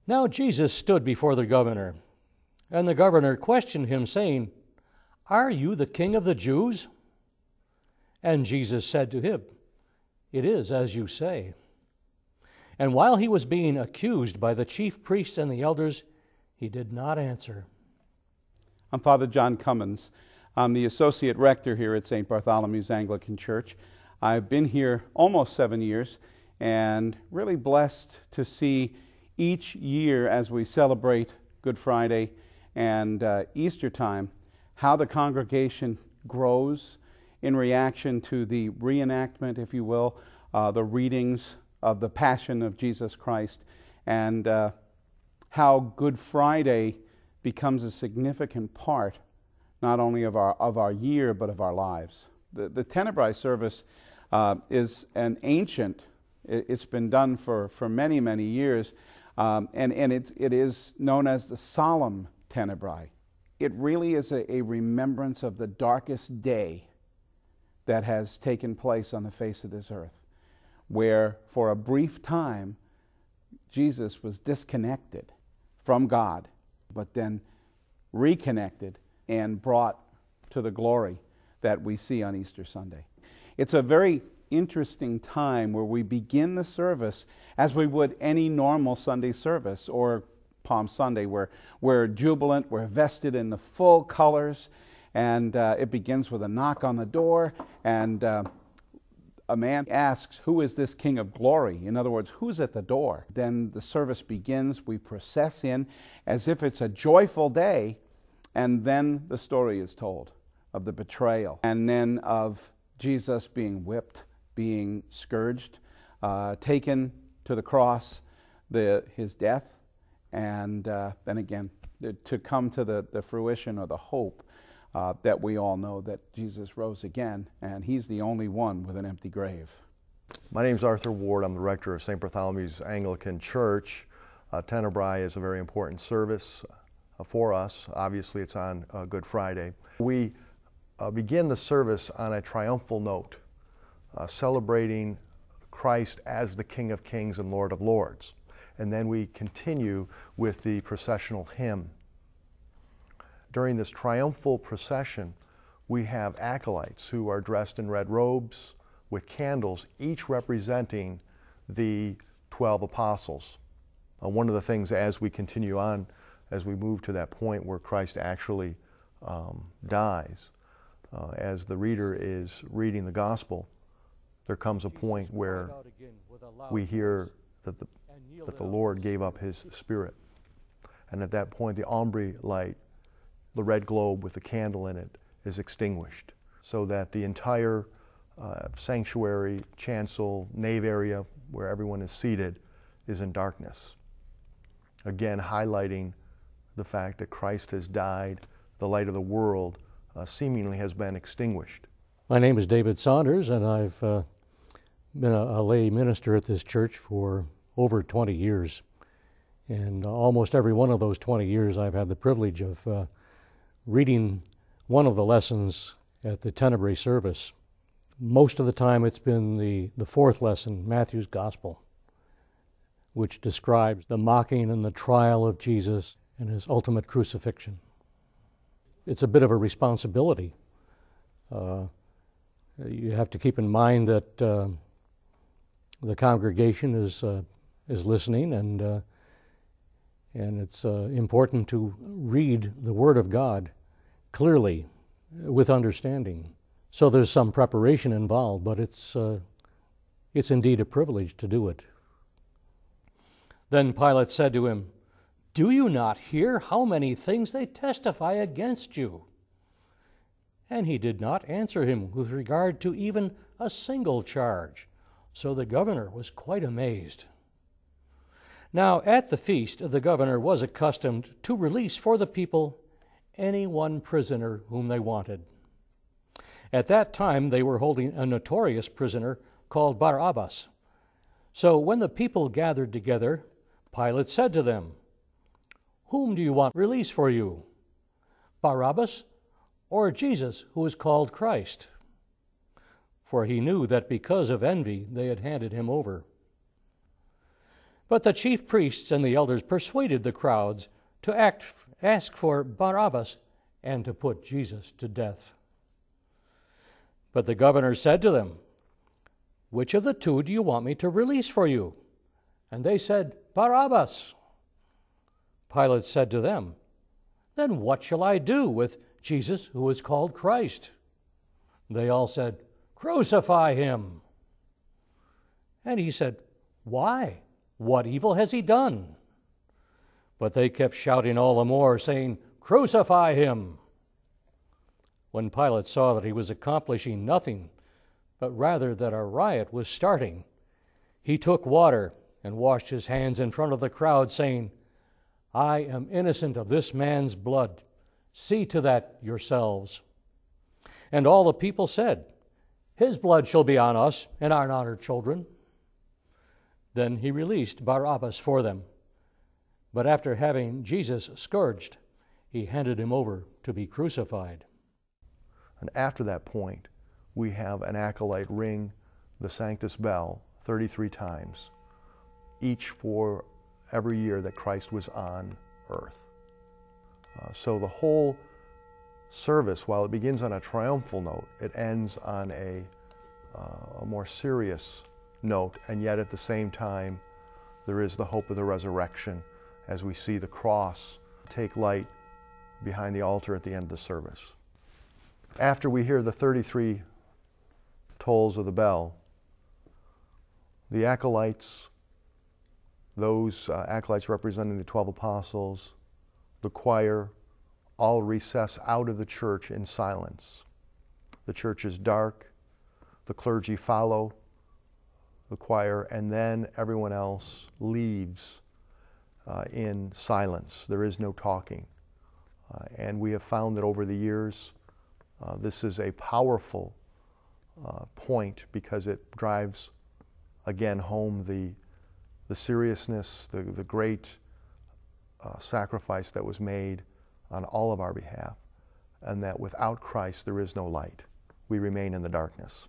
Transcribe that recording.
Now Jesus stood before the governor, and the governor questioned him, saying, "Are you the king of the Jews?" And Jesus said to him, "It is as you say." And while he was being accused by the chief priests and the elders, he did not answer. I'm Father John Cummins. I'm the associate rector here at St. Bartholomew's Anglican Church. I've been here almost 7 years and really blessed to see each year as we celebrate Good Friday and Easter time how the congregation grows in reaction to the reenactment, if you will, the readings of the Passion of Jesus Christ, and how Good Friday becomes a significant part not only of our year but of our lives. The Tenebrae service is an ancient. It's been done for many, many years, and it is known as the Solemn Tenebrae. It really is a remembrance of the darkest day that has taken place on the face of this earth, where for a brief time Jesus was disconnected from God, but then reconnected and brought to the glory that we see on Easter Sunday. It's a very interesting time where we begin the service as we would any normal Sunday service or Palm Sunday. We're jubilant, we're vested in the full colors, and it begins with a knock on the door, and a man asks, "Who is this King of Glory?" In other words, who's at the door? Then the service begins, we process in as if it's a joyful day, and then the story is told of the betrayal, and then of Jesus being whipped, being scourged, taken to the cross, his death, and then again to come to the fruition or the hope that we all know that Jesus rose again, and he's the only one with an empty grave. My name is Arthur Ward. I'm the rector of St. Bartholomew's Anglican Church. Temebrae is a very important service for us. Obviously, it's on Good Friday. We begin the service on a triumphal note, celebrating Christ as the King of Kings and Lord of Lords. And then we continue with the processional hymn. During this triumphal procession, we have acolytes who are dressed in red robes with candles, each representing the 12 apostles. One of the things as we continue on, as we move to that point where Christ actually dies, as the reader is reading the gospel, there comes a point where we hear that the Lord gave up his spirit. And at that point, the ombre light, the red globe with the candle in it, is extinguished, so that the entire sanctuary, chancel, nave area where everyone is seated is in darkness. Again, highlighting the fact that Christ has died, the light of the world seemingly has been extinguished. My name is David Saunders, and I've been a lay minister at this church for over 20 years. And almost every one of those 20 years I've had the privilege of reading one of the lessons at the Temebrae service. Most of the time it's been the fourth lesson, Matthew's Gospel, which describes the mocking and the trial of Jesus and his ultimate crucifixion. It's a bit of a responsibility. You have to keep in mind that the congregation is listening, and it's important to read the Word of God clearly, with understanding. So there's some preparation involved, but it's indeed a privilege to do it. Then Pilate said to him, "Do you not hear how many things they testify against you?" And he did not answer him with regard to even a single charge. So the governor was quite amazed. Now at the feast, the governor was accustomed to release for the people any one prisoner whom they wanted. At that time, they were holding a notorious prisoner called Barabbas. So when the people gathered together, Pilate said to them, "Whom do you want released for you, Barabbas or Jesus, who is called Christ?" For he knew that because of envy they had handed him over. But the chief priests and the elders persuaded the crowds to ask for Barabbas and to put Jesus to death. But the governor said to them, "Which of the two do you want me to release for you?" And they said, "Barabbas." Pilate said to them, "Then what shall I do with Jesus, who is called Christ?" They all said, "Crucify him." And he said, "Why? What evil has he done?" But they kept shouting all the more, saying, "Crucify him." When Pilate saw that he was accomplishing nothing, but rather that a riot was starting, he took water and washed his hands in front of the crowd, saying, "I am innocent of this man's blood. See to that yourselves." And all the people said, "His blood shall be on us and on our children." Then he released Barabbas for them. But after having Jesus scourged, he handed him over to be crucified. And after that point, we have an acolyte ring the Sanctus Bell 33 times, each for every year that Christ was on earth. So the whole service, while it begins on a triumphal note, it ends on a more serious note, and yet at the same time, there is the hope of the resurrection as we see the cross take light behind the altar at the end of the service. After we hear the 33 tolls of the bell, the acolytes, those acolytes representing the 12 apostles, the choir, all recess out of the church in silence. The church is dark, the clergy follow the choir, and then everyone else leaves in silence. There is no talking. And we have found that over the years, this is a powerful point because it drives again home the seriousness, the great sacrifice that was made on all of our behalf, and that without Christ there is no light. We remain in the darkness.